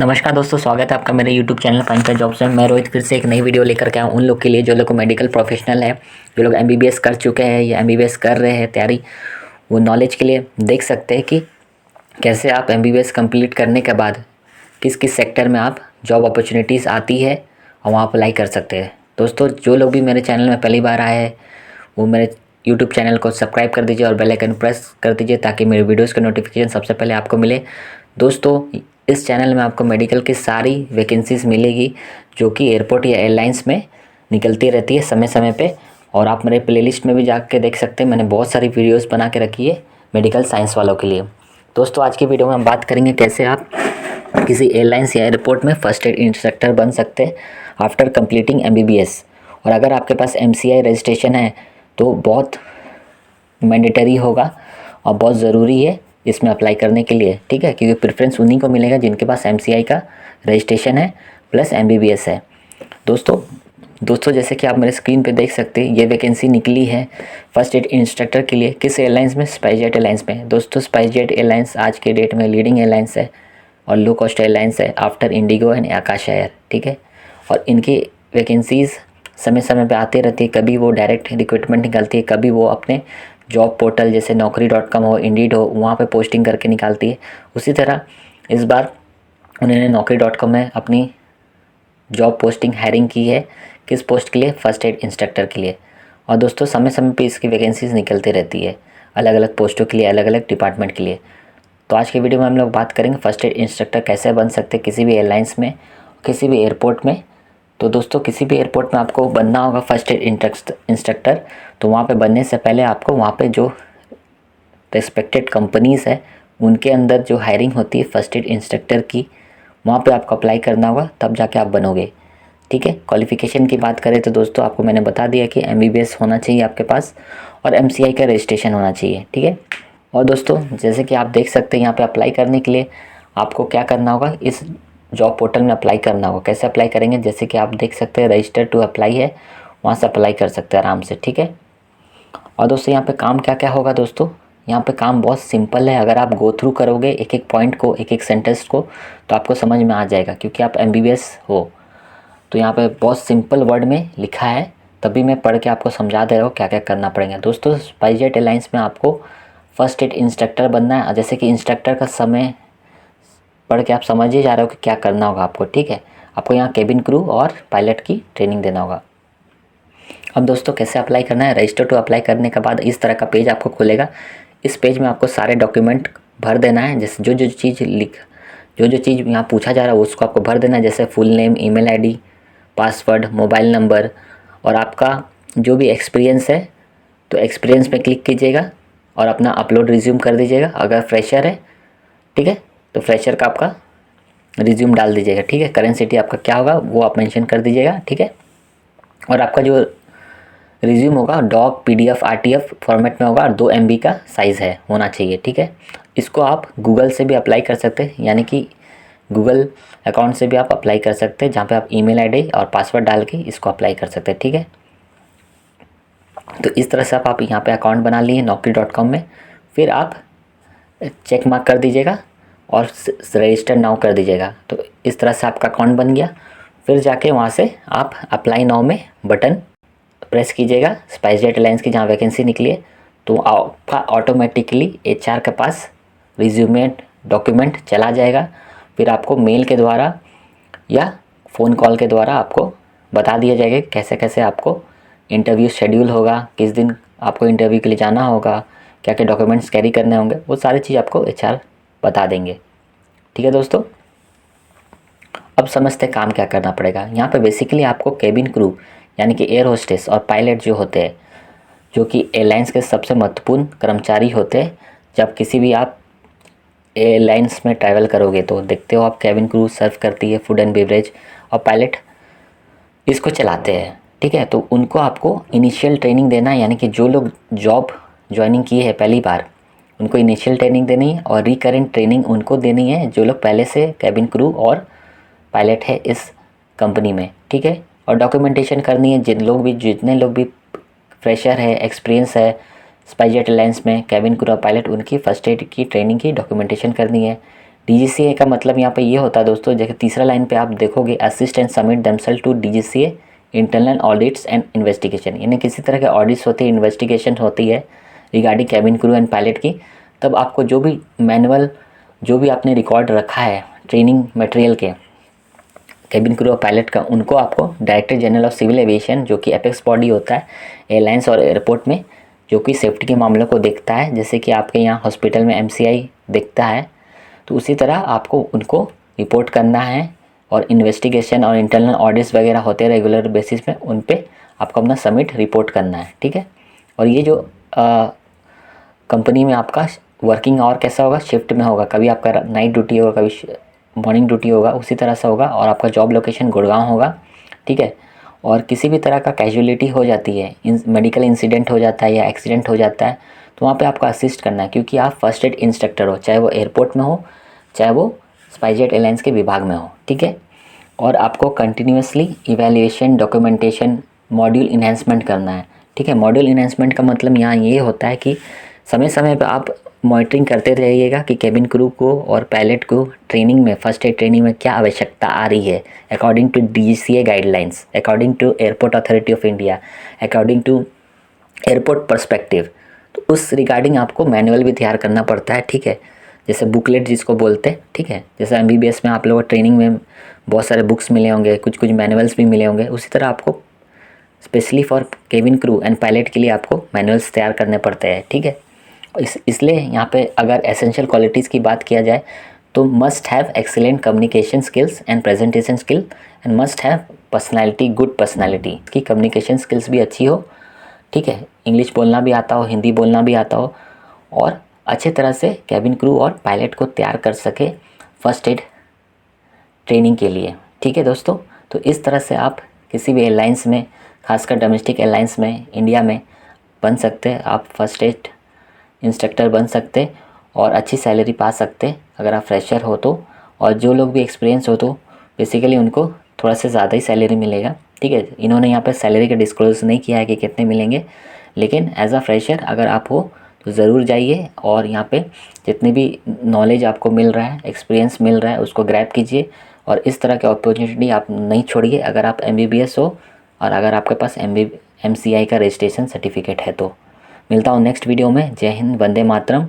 नमस्कार दोस्तों, स्वागत है आपका मेरे YouTube चैनल पंकज जॉब्स में। मैं रोहित फिर से एक नई वीडियो लेकर के आया उन लोग के लिए जो लोग को मेडिकल प्रोफेशनल है, जो लोग MBBS कर चुके हैं या MBBS कर रहे हैं तैयारी। वो नॉलेज के लिए देख सकते हैं कि कैसे आप MBBS कंप्लीट करने के बाद किस किस सेक्टर में आप जॉब अपॉर्चुनिटीज़ आती है और वहाँ अप्लाई कर सकते हैं। दोस्तों, जो लोग भी मेरे चैनल में पहली बार आए हैं वो मेरे यूट्यूब चैनल को सब्सक्राइब कर दीजिए और बेल आइकन प्रेस कर दीजिए ताकि मेरे वीडियोज़ का नोटिफिकेशन सबसे पहले आपको मिले। दोस्तों, इस चैनल में आपको मेडिकल की सारी वैकेंसीज़ मिलेगी जो कि एयरपोर्ट या एयरलाइंस में निकलती रहती है समय समय पे। और आप मेरे प्लेलिस्ट में भी जाके देख सकते हैं, मैंने बहुत सारी वीडियोस बना के रखी है मेडिकल साइंस वालों के लिए। दोस्तों, आज की वीडियो में हम बात करेंगे कैसे आप किसी एयरलाइंस या एयरपोर्ट में फर्स्ट एड इंस्ट्रक्टर बन सकते हैं आफ्टर कंप्लीटिंग MBBS। और अगर आपके पास MCI रजिस्ट्रेशन है तो बहुत मैंडेटरी होगा और बहुत ज़रूरी है इसमें अप्लाई करने के लिए, ठीक है, क्योंकि प्रेफरेंस उन्हीं को मिलेगा जिनके पास MCI का रजिस्ट्रेशन है प्लस MBBS है। दोस्तों जैसे कि आप मेरे स्क्रीन पे देख सकते हैं, ये वैकेंसी निकली है फर्स्ट एड इंस्ट्रक्टर के लिए। किस एयरलाइंस में? स्पाइसजेट एयरलाइंस में। दोस्तों, स्पाइसजेट एयरलाइंस आज के डेट में लीडिंग एयरलाइंस है और लो कॉस्ट एयरलाइंस है after Indigo and Akash air, ठीक है। और इनकी वैकेंसीज़ समय समय पे आती रहती है, कभी वो डायरेक्ट रिक्रूटमेंट निकालती है, कभी वो अपने जॉब पोर्टल जैसे Naukri.com हो, इंडीड हो, वहाँ पे पोस्टिंग करके निकालती है। उसी तरह इस बार उन्होंने Naukri.com में अपनी जॉब पोस्टिंग हायरिंग की है। किस पोस्ट के लिए? फर्स्ट एड इंस्ट्रक्टर के लिए। और दोस्तों, समय समय पे इसकी वैकेंसीज निकलती रहती है अलग अलग पोस्टों के लिए, अलग अलग डिपार्टमेंट के लिए। तो आज की वीडियो में हम लोग बात करेंगे फर्स्ट एड इंस्ट्रक्टर कैसे बन सकते हैं किसी भी एयरलाइंस में, किसी भी एयरपोर्ट में। तो दोस्तों, किसी भी एयरपोर्ट में आपको बनना होगा फर्स्ट एड इंस्ट्रक्टर। तो वहाँ पे बनने से पहले आपको वहाँ पे जो रेस्पेक्टेड कंपनीज़ है उनके अंदर जो हायरिंग होती है फर्स्ट एड इंस्ट्रक्टर की, वहाँ पे आपको अप्लाई करना होगा, तब जाके आप बनोगे, ठीक है। क्वालिफ़िकेशन की बात करें तो दोस्तों आपको मैंने बता दिया कि MBBS होना चाहिए आपके पास और MCI का रजिस्ट्रेशन होना चाहिए, ठीक है। और दोस्तों, जैसे कि आप देख सकते हैं यहाँ पे अप्लाई करने के लिए आपको क्या करना होगा, इस जॉब पोर्टल में अप्लाई करना होगा। कैसे अप्लाई करेंगे? जैसे कि आप देख सकते हैं रजिस्टर टू अप्लाई है, वहाँ से अप्लाई कर सकते हैं आराम से, ठीक है। और दोस्तों, यहाँ पे काम क्या क्या होगा? दोस्तों, यहाँ पे काम बहुत सिंपल है। अगर आप गो थ्रू करोगे एक एक पॉइंट को, एक एक सेंटेंस को, तो आपको समझ में आ जाएगा क्योंकि आप MBBS हो। तो यहाँ पे बहुत सिंपल वर्ड में लिखा है, तभी मैं पढ़ के आपको समझा दे रहा हूँ क्या क्या करना पड़ेगा। दोस्तों, स्पाइसजेट एयरलाइंस में आपको फर्स्ट एड इंस्ट्रक्टर बनना है। जैसे कि इंस्ट्रक्टर का समय पढ़ के आप समझ ही जा रहे हो कि क्या करना होगा आपको, ठीक है। आपको यहाँ केबिन क्रू और पायलट की ट्रेनिंग देना होगा। अब दोस्तों, कैसे अप्लाई करना है? रजिस्टर टू अप्लाई करने के बाद इस तरह का पेज आपको खुलेगा। इस पेज में आपको सारे डॉक्यूमेंट भर देना है। जैसे जो जो चीज़ यहाँ पूछा जा रहा है उसको आपको भर देना है। जैसे full name, email ID, password, mobile number और आपका जो भी एक्सपीरियंस है तो एक्सपीरियंस पे क्लिक कीजिएगा और अपना अपलोड रिज्यूम कर दीजिएगा। अगर फ्रेशर है, ठीक है, तो फ्रेशर का आपका रिज्यूम डाल दीजिएगा, ठीक है। करेंट सिटी आपका क्या होगा वो आप मेंशन कर दीजिएगा, ठीक है। और आपका जो रिज्यूम होगा डॉक, PDF, RTF फॉर्मेट में होगा और 2 MB का साइज़ है होना चाहिए, ठीक है। इसको आप गूगल से भी अप्लाई कर सकते हैं, यानी कि गूगल अकाउंट से भी आप अप्लाई कर सकते हैं, जहाँ पे आप ईमेल ID और पासवर्ड डाल के इसको अप्लाई कर सकते हैं, ठीक है। तो इस तरह से आप यहाँ पे अकाउंट बना लिए Naukri.com में, फिर आप चेक मार्क कर दीजिएगा और रजिस्टर नाउ कर दीजिएगा। तो इस तरह से आपका अकाउंट बन गया। फिर जाके वहाँ से आप अप्लाई नाउ में बटन प्रेस कीजिएगा स्पाइसजेट एयरलाइंस की जहाँ वैकेंसी निकली है, तो आपका ऑटोमेटिकली HR के पास रिज्यूमे डॉक्यूमेंट चला जाएगा। फिर आपको मेल के द्वारा या फ़ोन कॉल के द्वारा आपको बता दिया जाएगा कैसे कैसे आपको इंटरव्यू शेड्यूल होगा, किस दिन आपको इंटरव्यू के लिए जाना होगा, क्या क्या डॉक्यूमेंट्स कैरी करने होंगे, वो सारी चीज़ आपको HR बता देंगे, ठीक है दोस्तों। अब समझते काम क्या करना पड़ेगा। यहाँ पे बेसिकली आपको केबिन क्रू यानी कि एयर होस्टेस और पायलट जो होते हैं, जो कि एयरलाइंस के सबसे महत्वपूर्ण कर्मचारी होते हैं। जब किसी भी आप एयरलाइंस में ट्रैवल करोगे तो देखते हो आप केबिन क्रू सर्व करती है फूड एंड बेवरेज और पायलट इसको चलाते हैं, ठीक है। तो उनको आपको इनिशियल ट्रेनिंग देना है, यानी कि जो लोग जॉब ज्वाइनिंग किए हैं पहली बार उनको इनिशियल ट्रेनिंग देनी है और रिकरेंट ट्रेनिंग उनको देनी है जो लोग पहले से केबिन क्रू और पायलट है इस कंपनी में, ठीक है। और डॉक्यूमेंटेशन करनी है। जितने लोग भी फ्रेशर है, एक्सपीरियंस है स्पाइसजेट एयरलाइंस में केबिन क्रू और पायलट, उनकी फ़र्स्ट एड की ट्रेनिंग की डॉक्यूमेंटेशन करनी है। DGCA का मतलब यहाँ पे ये होता है दोस्तों, जैसे तीसरा लाइन पे आप देखोगे, assist and submit themselves to DGCA internal audits and investigation, यानी किसी तरह के ऑडिट्स होती है, इन्वेस्टिगेशन होती है regarding cabin crew and pilot की, तब आपको जो भी मैनुअल, जो भी आपने रिकॉर्ड रखा है ट्रेनिंग मटेरियल के कैबिन क्रू और पायलट का, उनको आपको director general of civil aviation, जो कि एपेक्स बॉडी होता है एयरलाइंस और एयरपोर्ट में, जो कि सेफ्टी के मामलों को देखता है, जैसे कि आपके यहाँ हॉस्पिटल में MCI देखता है, तो उसी तरह आपको उनको रिपोर्ट करना है। और इन्वेस्टिगेशन और इंटरनल ऑडिट्स वगैरह होते हैं रेगुलर बेसिस पे, उन पे आपको अपना सबमिट रिपोर्ट करना है, ठीक है। और ये जो कंपनी में आपका वर्किंग आवर कैसा होगा, शिफ्ट में होगा, कभी आपका नाइट ड्यूटी होगा, कभी मॉर्निंग ड्यूटी होगा, उसी तरह से होगा। और आपका जॉब लोकेशन गुड़गांव होगा, ठीक है। और किसी भी तरह का कैजुअलिटी हो जाती है, मेडिकल इंसिडेंट हो जाता है या एक्सीडेंट हो जाता है, तो वहाँ पे आपको असिस्ट करना है, क्योंकि आप फर्स्ट एड इंस्ट्रक्टर हो, चाहे वो एयरपोर्ट में हो, चाहे वो स्पाइसजेट एयरलाइंस के विभाग में हो, ठीक है। और आपको continuously evaluation, documentation, module enhancement करना है, ठीक है। मॉड्यूल इन्हेंसमेंट का मतलब यहाँ ये होता है कि समय समय पर आप मॉनिटरिंग करते रहिएगा कि कैबिन क्रू को और पायलट को ट्रेनिंग में, फर्स्ट एड ट्रेनिंग में क्या आवश्यकता आ रही है, according to DGCA guidelines, according to airport authority of India, according to airport perspective. तो उस रिगार्डिंग आपको मैनुअल भी तैयार करना पड़ता है, ठीक है, जैसे बुकलेट जिसको बोलते हैं, ठीक है। जैसे MBBS में आप लोगों को ट्रेनिंग में बहुत सारे बुक्स मिले होंगे, कुछ कुछ मैनुअल्स भी मिले होंगे, उसी तरह आपको specially for cabin crew and pilot के लिए आपको मैनुअल्स तैयार करने पड़ते हैं, ठीक है। इसलिए यहाँ पे अगर एसेंशियल क्वालिटीज़ की बात किया जाए तो must have excellent communication skills and presentation skill and must have personality, good personality, की कम्युनिकेशन स्किल्स भी अच्छी हो, ठीक है, इंग्लिश बोलना भी आता हो, हिंदी बोलना भी आता हो, और अच्छे तरह से कैबिन क्रू और पायलट को तैयार कर सके फर्स्ट एड ट्रेनिंग के लिए, ठीक है दोस्तों। तो इस तरह से आप किसी भी एयरलाइंस में, खासकर डोमेस्टिक एयरलाइंस में इंडिया में बन सकते हैं, आप फर्स्ट एड इंस्ट्रक्टर बन सकते और अच्छी सैलरी पा सकते अगर आप फ्रेशर हो तो। और जो लोग भी एक्सपीरियंस हो तो बेसिकली उनको थोड़ा सा ज़्यादा ही सैलरी मिलेगा, ठीक है। इन्होंने यहाँ पर सैलरी का डिस्क्लोज नहीं किया है कि कितने मिलेंगे, लेकिन एज अ फ्रेशर अगर आप हो तो ज़रूर जाइए और यहाँ पे जितनी भी नॉलेज आपको मिल रहा है, एक्सपीरियंस मिल रहा है, उसको ग्रैब कीजिए और इस तरह के अपॉर्चुनिटी आप नहीं छोड़िए अगर आप MBBS हो और अगर आपके पास MCI का रजिस्ट्रेशन सर्टिफिकेट है तो। मिलता हूँ नेक्स्ट वीडियो में। जय हिंद, वंदे मातरम।